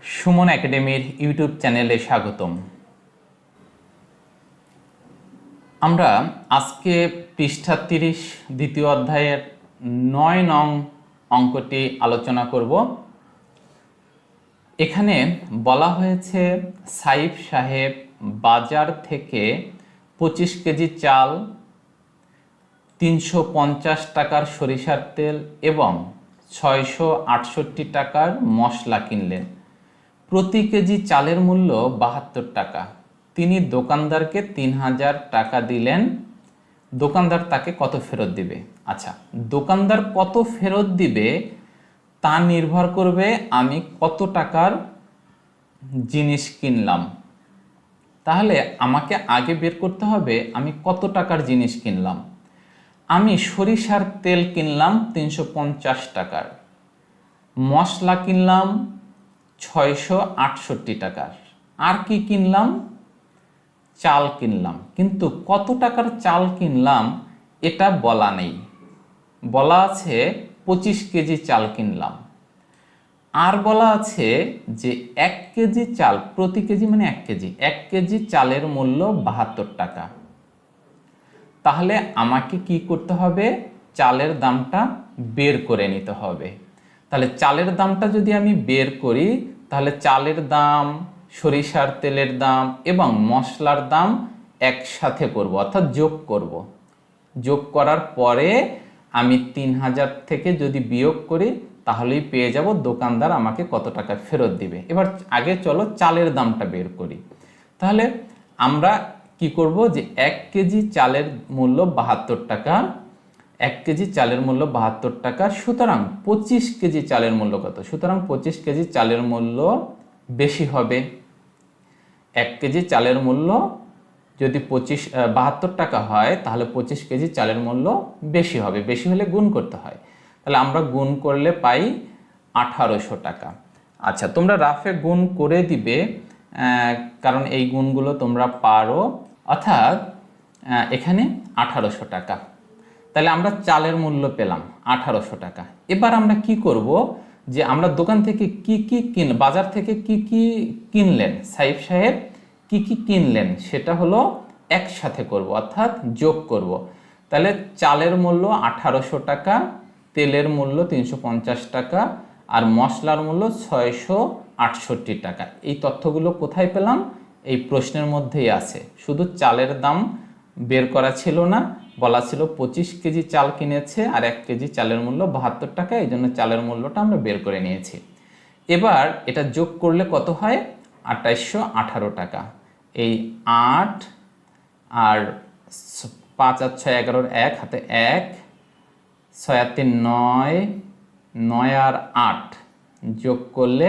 সুমন একাডেমির ইউটিউব চ্যানেলে স্বাগতম। আমরা আজকে পৃষ্ঠা 30 দ্বিতীয় অধ্যায়ের 9 নং অঙ্কটি আলোচনা করব। এখানে বলা হয়েছে সাইফ সাহেব বাজার থেকে 25 কেজি চাল, 350 টাকার সরিষার তেল এবং 668 টাকার মশলা কিনলেন। প্রতি কেজি চালের মূল্য 72 টাকা। তিনি দোকানদারকে 3000 টাকা দিলেন। দোকানদার তাকে কত ফেরত দিবে? আচ্ছা, দোকানদার কত ফেরত দিবে তা নির্ভর করবে আমি কত টাকার জিনিস কিনলাম। তাহলে আমাকে আগে বের করতে হবে আমি কত টাকার জিনিস কিনলাম। আমি সরিষার তেল কিনলাম 350 টাকার, মশলা কিনলাম 668 টাকার, আর কি কিনলাম? চাল কিনলাম। কিন্তু কত টাকার চাল কিনলাম এটা বলা নেই, বলা আছে 25 কেজি চাল কিনলাম। আর বলা আছে যে 1 কেজি চাল, প্রতি কেজি মানে 1 কেজি চালের মূল্য 72 টাকা। তাহলে আমাকে কি করতে হবে? চালের দামটা বের করে নিতে হবে। তাহলে চালের দামটা যদি আমি বের করি তাহলে চালের দাম, সরিষার তেলের দাম এবং মশলার দাম একসাথে করব, অর্থাৎ যোগ করব। যোগ করার পরে আমি 3000 থেকে যদি বিয়োগ করি তাহলেই পেয়ে যাব দোকানদার আমাকে কত টাকা ফেরত দিবে। এবার আগে চলো চালের দামটা বের করি। তাহলে আমরা কি করব যে 1 কেজি চালের মূল্য 72 টাকা, 1 কেজি চালের মূল্য 72 টাকা, সুতরাং 25 কেজি চালের মূল্য কত? সুতরাং 25 কেজি চালের মূল্য বেশি হবে। 1 কেজি চালের মূল্য যদি 72 টাকা হয় তাহলে 25 কেজি চালের মূল্য বেশি হবে। বেশি হলে গুণ করতে হয়, তাহলে আমরা গুণ করলে পাই 1800 টাকা। আচ্ছা, তোমরা রাফে গুণ করে দিবে, কারণ এই গুণগুলো তোমরা পারো। অর্থাৎ এখানে 1800 টাকা। তাহলে আমরা চালের মূল্য পেলাম 1800 টাকা। এবার আমরা কি করব যে আমরা দোকান থেকে বাজার থেকে কি কি কিনলেন, সাইফ সাহেব কি কি কিনলেন সেটা হলো একসাথে করব, অর্থাৎ যোগ করব। তাহলে চালের মূল্য 1800 টাকা, তেলের মূল্য 350 টাকা আর মশলার মূল্য 668 টাকা। এই তথ্যগুলো কোথায় পেলাম? এই প্রশ্নের মধ্যেই আছে। শুধু চালের দাম বের করা ছিল না, বলা ছিল 25 কেজি চাল কিনেছে আর 1 কেজি চালের মূল্য 72 টাকা, এই জন্য চালের মূল্যটা আমরা বের করে নিয়েছি। এবার এটা যোগ করলে কত হয়? 2818 টাকা। এই 8 আর 5 আর 6 11, 1 হাতে 1, 6 আর 3 9, 9 আর 8 যোগ করলে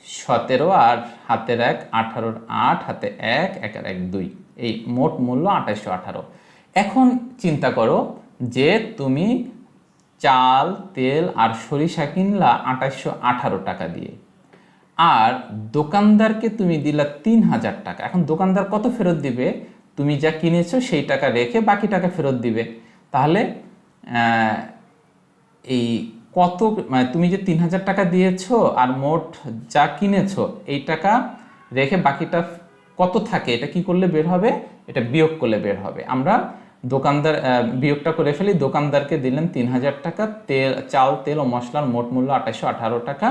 17 আর হাতের 1 18, 8 হাতে 1, 1 আর 1 2, এই মোট মূল্য 2818। এখন চিন্তা করো যে তুমি চাল, তেল আর সরিষা কিনলা 2818 টাকা দিয়ে, আর দোকানদারকে তুমি দিলা 3000 টাকা। এখন দোকানদার কত ফেরত দিবে? তুমি যা কিনেছো সেই টাকা রেখে বাকি টাকা ফেরত দিবে। তাহলে এই কত, মানে তুমি যে 3000 টাকা দিয়েছো আর মোট যা কিনেছো এই টাকা রেখে বাকিটা কত থাকে এটা কি করলে বের হবে? এটা বিয়োগ করলে বের হবে। আমরা দোকানদার বিয়োগটা করে ফেলি। দোকানদারকে দিলেন 3000 টাকা, চাল, তেল ও মশলার মোট মূল্য 2818 টাকা,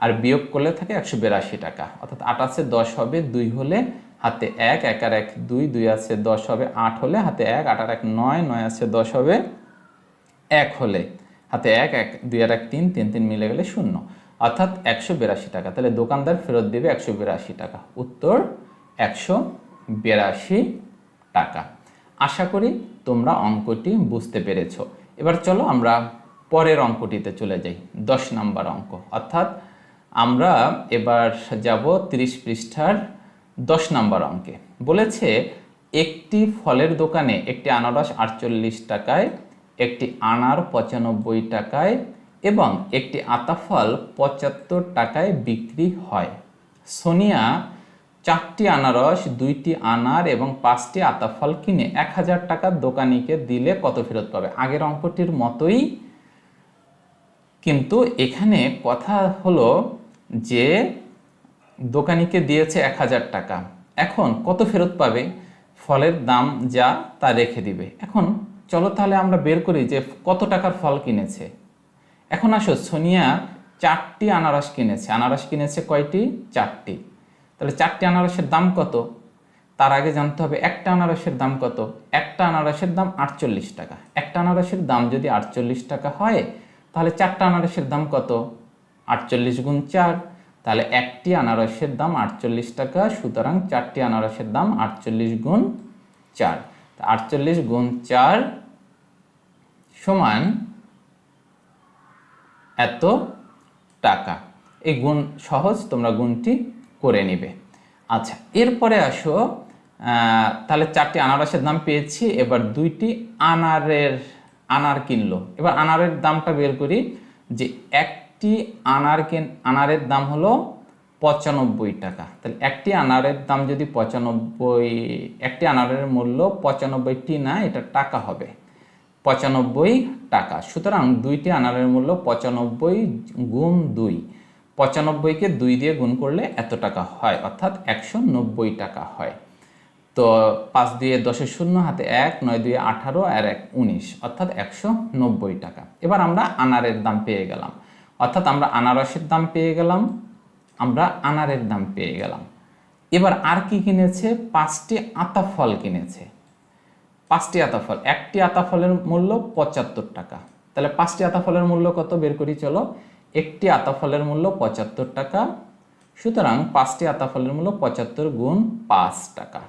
আর বিয়োগ করলে থাকে 182 টাকা। অর্থাৎ 8 আছে 10 হবে, 2 হলে হাতে 1, 1 আর 1 2, 2 আছে 10 হবে, 8 হলে হাতে 1, 8 আর 1 9, 9 আছে 10 হবে, 1 হলে হাতে 1, 1 2 আর 1 3, 3 3 মিলে গেলে 0, অর্থাৎ 182 টাকা। তাহলে দোকানদার ফেরত দেবে 182 টাকা। উত্তর 182 টাকা। আশা করি তোমরা অঙ্কটি বুঝতে পেরেছো। এবার চলো আমরা পরের অঙ্কটিতে চলে যাই, 10 নম্বর অঙ্ক। অর্থাৎ আমরা এবার যাব 30 পৃষ্ঠার 10 নম্বর অঙ্কে। বলেছে একটি ফলের দোকানে একটি আনারস 48 টাকায়, একটি আনার 95 টাকায় এবং একটি আতাফল 75 টাকায় বিক্রি হয়। সোনিয়া 4টি আনারস, 2টি আনার এবং 5টি আতাফল কিনে 1000 টাকা দোকানিকে দিলে কত ফেরত পাবে? আগের অঙ্কটির মতোই, কিন্তু এখানে কথা হলো যে দোকানিকে দিয়েছে 1000 টাকা, এখন কত ফেরত পাবে? ফলের দাম যা তা রেখে দিবে। এখন চলো তাহলে আমরা বের করি যে কত টাকার ফল কিনেছে। এখন আসো, সোনিয়া 4টি আনারস কিনেছে। আনারস কিনেছে কয়টি? 4টি। তাহলে 4টি আনারসের দাম কত? তার আগে জানতে হবে একটা আনারসের দাম কত। একটা আনারসের দাম 48 টাকা। একটা আনারসের দাম যদি 48 টাকা হয়, তাহলে 4টা আনারসের দাম কত? 48 গুণ 4। তাহলে একটি আনারসের দাম 48 টাকা, সুতরাং 4টি আনারসের দাম 48 গুণ 4। 48 গুণ 4 সমান এত টাকা। এই গুণ সহজ, তোমরা গুণটি করে নিবে। আচ্ছা, এরপরে আসো, তাহলে 4টি আনারসের দাম পেয়েছি। এবার 2টি আনার কিনলো। এবার আনারের দামটা বের করি, যে একটি আনারের দাম হলো 95 টাকা। তাহলে একটি আনারের দাম যদি 95, একটি আনারের মূল্য 95টি না, এটা টাকা হবে 95 টাকা। সুতরাং 2টি আনারের মূল্য 95 গুণ 2। 95কে 2 দিয়ে গুণ করলে এত টাকা হয়, অর্থাৎ 190 টাকা হয়। তো 5 দিয়ে 10 শূন্য, হাতে 1, 9 দিয়ে 18 আর 1 19, অর্থাৎ 190 টাকা। এবার আমরা আনারের দাম পেয়ে গেলাম, অর্থাৎ আমরা আনারসের দাম পেয়ে গেলাম, আমরা আনারের দাম পেয়ে গেলাম। এবার আর কি কিনেছে? 5টি আতা ফল কিনেছে। 5টি আতা ফল, একটি আতা ফলের মূল্য 75 টাকা। তাহলে 5টি আতা ফলের মূল্য কত বের করি চলো। একটি আতা ফলের মূল্য 75 টাকা, সুতরাং 5টি আতা ফলের মূল্য 75 গুণ 5 টাকা।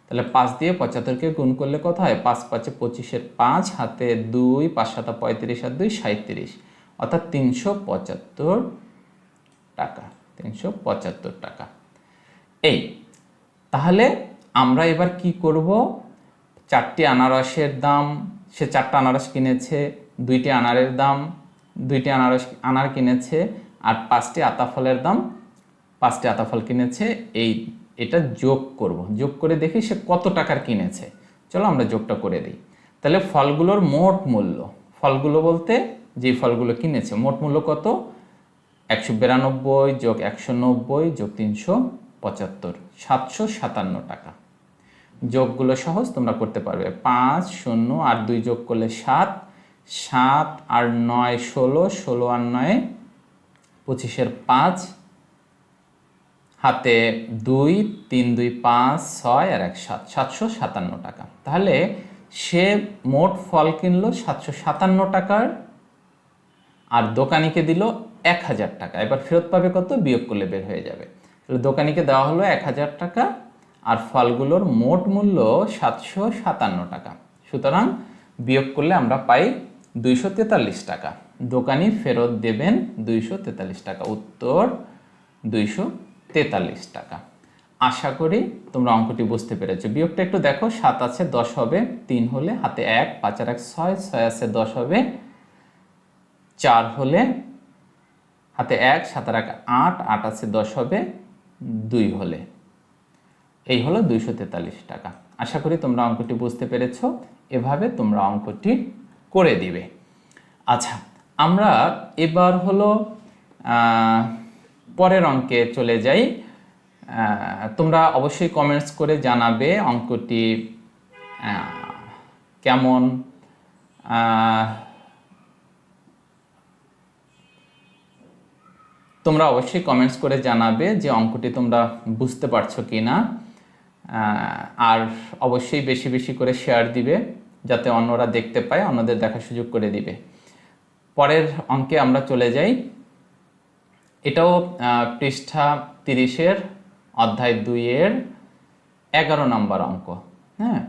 তাহলে 5 দিয়ে 75কে গুণ করলে কত হয়? 5 5 25 5, হাতে 2, 5 7 35 আর 2 37, অর্থাৎ 375 টাকা। 375 টাকা। এই, তাহলে আমরা এবার কি করব? 4টি আনারসের দাম, সে 4টা আনারস কিনেছে, 2টি আনারের দাম, 2টি আনার কিনেছে, আর 5টি আতা ফলের দাম, 5টি আতা ফল কিনেছে। এটা যোগ করব, যোগ করে দেখি সে কত টাকার কিনেছে। চলো আমরা যোগটা করে দিই। তাহলে ফলগুলোর মোট মূল্য, ফলগুলো বলতে যে ফলগুলো কিনেছে, মোট মূল্য কত? 192 যোগ 190 যোগ 375, 757 টাকা। যোগগুলো সহজ, তোমরা করতে পারবে। 5 0 আর 2 যোগ করলে 7, 7 আর 9 16, 16 আর 9 25 5, হাতে 2, 3 2 5 6 আর 1 7, 757 টাকা। তাহলে সে মোট ফল কিনলো 757 টাকার, আর দোকানিকে দিল 1000 টাকা। এবার ফেরত পাবে কত? বিয়োগ করলে বের হয়ে যাবে। তাহলে দোকানিকে দেওয়া হলো 1000 টাকা, আর ফলগুলোর মোট মূল্য 757 টাকা। সুতরাং বিয়োগ করলে আমরা পাই 243 টাকা। দোকানি ফেরত দেবেন 243 টাকা। উত্তর 243 টাকা। আশা করি তোমরা অঙ্কটি বুঝতে পেরেছো। বিয়োগটা একটু দেখো, 7 আছে 10 হবে, 3 হলে হাতে 1, 5 আর 1 6, 6 আছে 10 হবে, 4 হলে হাতে 1, 7 আর 1 8, 8 আছে 10 হবে, 2 হলে। এই হলো 243 টাকা। আশা করি তোমরা অঙ্কটি বুঝতে পেরেছো। এভাবে তোমরা অঙ্কটি করে দিবে। আচ্ছা, আমরা এবার হলো পরের অঙ্কে চলে যাই। তোমরা অবশ্যই কমেন্টস করে জানাবে অঙ্কটি কেমন, তোমরা অবশ্যই কমেন্টস করে জানাবে যে অঙ্কটি তোমরা বুঝতে পারছো কি না। আর অবশ্যই বেশি বেশি করে শেয়ার দিবে, যাতে অন্যরা দেখতে পায়, অন্যদের দেখার সুযোগ করে দিবে। পরের অঙ্কে আমরা চলে যাই। এটাও পৃষ্ঠা 30-এর অধ্যায় 2-এর 11 নম্বর অঙ্ক। হ্যাঁ,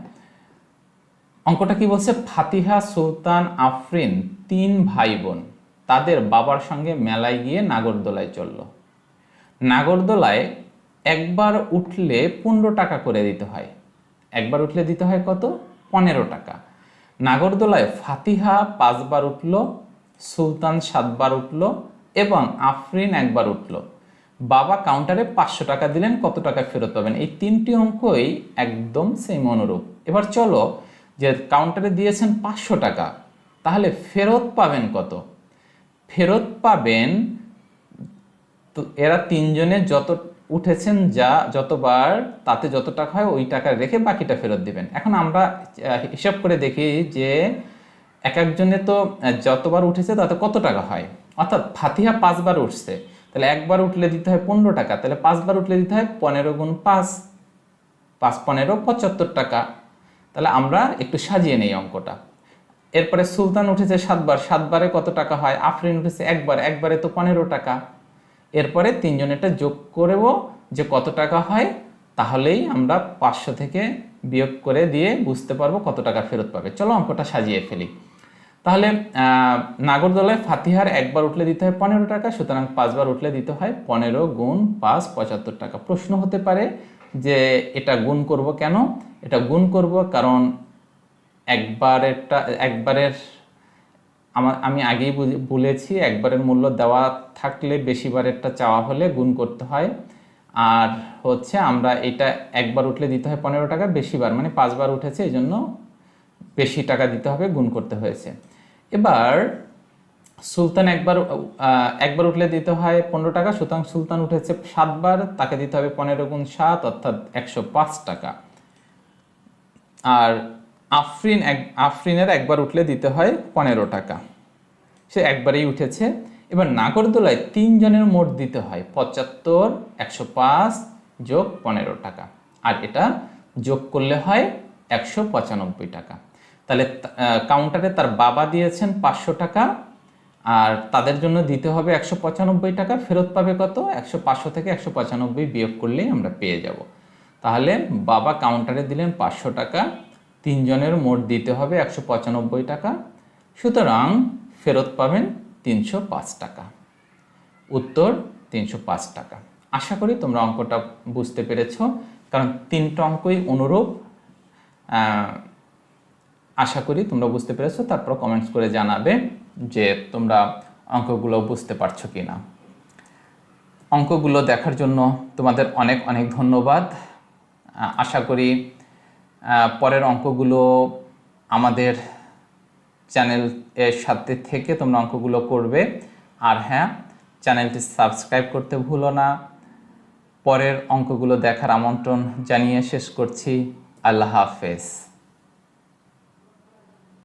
অঙ্কটা কি বলছে? ফাতিহা, সুলতান, আফরিন 3 ভাই বোন তাদের বাবার সঙ্গে মেলায় গিয়ে নাগরদোলায় চলল। নাগরদোলায় একবার উঠলে 15 টাকা করে দিতে হয়। একবার উঠলে দিতে হয় কত? 15 টাকা। নাগরদোলায় ফাতিহা 5 বার উঠল, সুলতান 7 বার উঠল এবং আফরিন 1 বার উঠল। বাবা কাউন্টারে 500 টাকা দিলেন, কত টাকা ফেরত পাবেন? এই 3টি অঙ্কই একদম সেম অনুরূপ। এবার চলো, যে কাউন্টারে দিয়েছেন 500 টাকা, তাহলে ফেরত পাবেন কত? ফেরত পাবেন, তো এরা 3 জনে যত উঠেছেন যতবার তাতে যত টাকা হয় ওই টাকা রেখে বাকিটা ফেরত দিবেন। এখন আমরা হিসাব করে দেখি যে এক একজনে তো যতবার উঠেছে তাতে কত টাকা হয়, অর্থাৎ ফাতিহা 5 বার উঠছে, তাহলে একবার উঠলে দিতে হয় 15 টাকা, তাহলে 5 বার উঠলে দিতে হয় 15 গুণ 5, 5 15 75 টাকা। তাহলে আমরা একটু সাজিয়ে নেই অঙ্কটা। এরপরে সুলতান উঠেছে 7 বার, 7 বারে কত টাকা হয়? আফরিন উঠেছে একবার, একবারে তো 15 টাকা। এরপরে তিনজনেরটা যোগ করব যে কত টাকা হয়, তাহলেই আমরা 500 থেকে বিয়োগ করে দিয়ে বুঝতে পারবো কত টাকা ফেরত পাবে। চলো অঙ্কটা সাজিয়ে ফেলি। তাহলে নাগরদোলায় ফাতিহার একবার উঠলে দিতে হয় 15 টাকা, সুতরাং 5 বার উঠলে দিতে হয় 15 গুণ 5 75 টাকা। প্রশ্ন হতে পারে যে এটা গুণ করব কেন? এটা গুণ করব কারণ একবারের আমি আগেই বলেছি, একবারের মূল্য দেওয়া থাকলে বেশিবারেরটা চাওয়া হলে গুণ করতে হয়। আর হচ্ছে আমরা এটা একবার উঠলে দিতে হয় 15 টাকা, বেশিবার মানে 5 বার উঠেছে, এই জন্য বেশি টাকা দিতে হবে, গুণ করতে হয়েছে। এবার সুলতান একবার উঠলে দিতে হয় 15 টাকা, সুতরাং সুলতান উঠেছে 7 বার, তাকে দিতে হবে 15 গুণ 7 অর্থাৎ 105 টাকা। আর আফরিনের একবার উঠলে দিতে হয় 15 টাকা, সে একবারেই উঠেছে। এবার নাগরদোলায় 3 জনের মোট দিতে হয় 75, 105 যোগ 15 টাকা, আর এটা যোগ করলে হয় 195 টাকা। তাহলে কাউন্টারে তার বাবা দিয়েছেন 500 টাকা, আর তাদের জন্য দিতে হবে 195 টাকা। ফেরত পাবে কত? 500 থেকে 195 বিয়োগ করলেই আমরা পেয়ে যাব। তাহলে বাবা কাউন্টারে দিলেন 500 টাকা, 3 জনের মোট দিতে হবে 195 টাকা, সুতরাং ফেরত পাবেন 305 টাকা। উত্তর 305 টাকা। আশা করি তোমরা অঙ্কটা বুঝতে পেরেছ, কারণ 3টা অঙ্কই অনুরূপ। আশা করি তোমরা বুঝতে পেরেছো। তারপর কমেন্টস করে জানাবে যে তোমরা অঙ্কগুলো বুঝতে পারছো কি না। অঙ্কগুলো দেখার জন্য তোমাদের অনেক অনেক ধন্যবাদ। আশা করি পরের অঙ্কগুলো আমাদের চ্যানেলের সাথে থেকে তোমরা অঙ্কগুলো করবে। আর হ্যাঁ, চ্যানেলটি সাবস্ক্রাইব করতে ভুলো না। পরের অঙ্কগুলো দেখার আমন্ত্রণ জানিয়ে শেষ করছি। আল্লাহ হাফেজ।